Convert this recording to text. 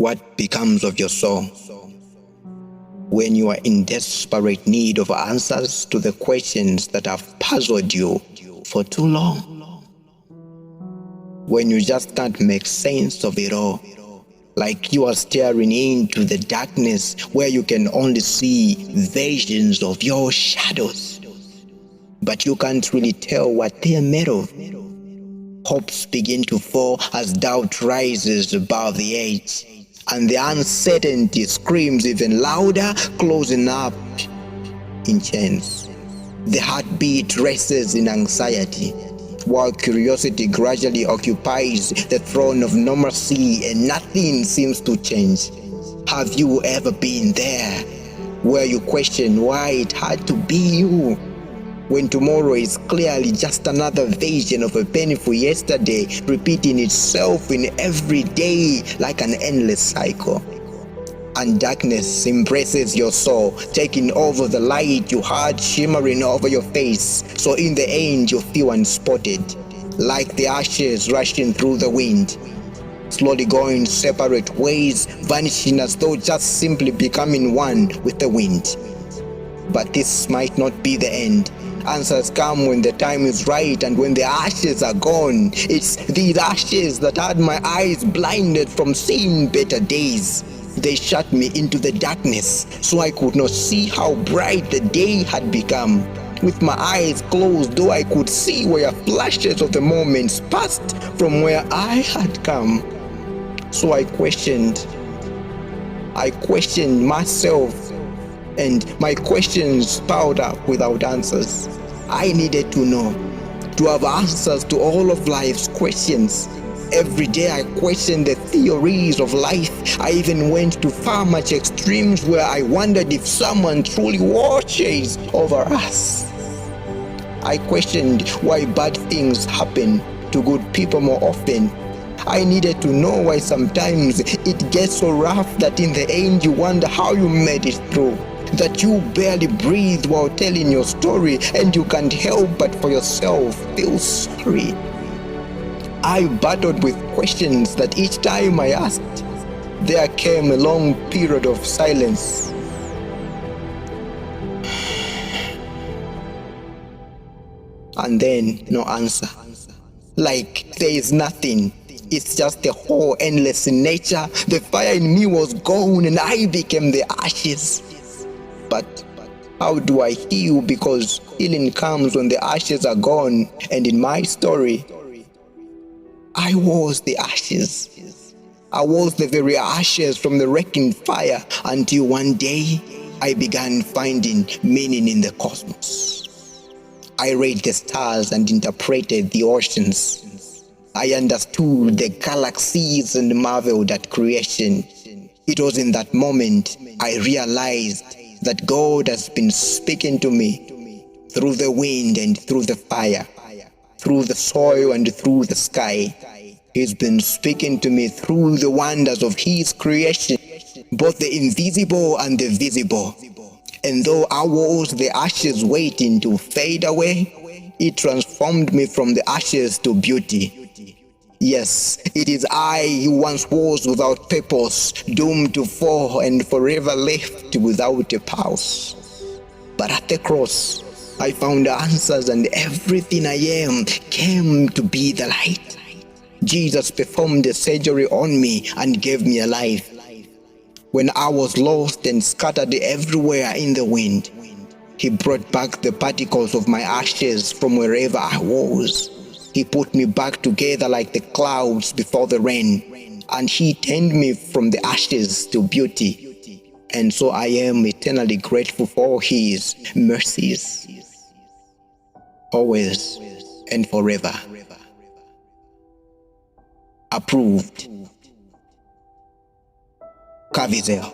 What becomes of your soul when you are in desperate need of answers to the questions that have puzzled you for too long? When you just can't make sense of it all, like you are staring into the darkness where you can only see visions of your shadows, but you can't really tell what they are made of. Hopes begin to fall as doubt rises above the edge, and the uncertainty screams even louder, closing up in chains. The heartbeat races in anxiety, while curiosity gradually occupies the throne of normalcy and nothing seems to change. Have you ever been there, where you question why it had to be you, when tomorrow is clearly just another version of a painful yesterday, repeating itself in every day like an endless cycle? And darkness embraces your soul, taking over the light you had shimmering over your face, so in the end you feel unspotted, like the ashes rushing through the wind, slowly going separate ways, vanishing as though just simply becoming one with the wind. But this might not be the end. Answers come when the time is right, and when the ashes are gone. It's these ashes that had my eyes blinded from seeing better days. They shut me into the darkness, so I could not see how bright the day had become. With my eyes closed, though I could see where flashes of the moments passed from where I had come. So I questioned myself, and my questions piled up without answers. I needed to know, to have answers to all of life's questions. Every day I questioned the theories of life. I even went to far much extremes where I wondered if someone truly watches over us. I questioned why bad things happen to good people more often. I needed to know why sometimes it gets so rough that in the end you wonder how you made it through, that you barely breathe while telling your story, and you can't help but for yourself feel sorry. I battled with questions that each time I asked, there came a long period of silence. And then no answer. Like there is nothing. It's just a whole endless in nature. The fire in me was gone and I became the ashes. But how do I heal? Because healing comes when the ashes are gone. And in my story, I was the ashes. I was the very ashes from the wrecking fire, until one day I began finding meaning in the cosmos. I read the stars and interpreted the oceans. I understood the galaxies and marveled at creation. It was in that moment I realized that God has been speaking to me through the wind and through the fire, through the soil and through the sky. He's been speaking to me through the wonders of His creation, both the invisible and the visible. And though I was the ashes waiting to fade away, it transformed me from the ashes to beauty. Yes, it is I who once was without purpose, doomed to fall and forever left without a pulse. But at the cross, I found answers, and everything I am came to be the light. Jesus performed a surgery on me and gave me a life. When I was lost and scattered everywhere in the wind, He brought back the particles of my ashes from wherever I was. He put me back together like the clouds before the rain, and He turned me from the ashes to beauty. And so I am eternally grateful for His mercies, always and forever. Approved. Cavizel.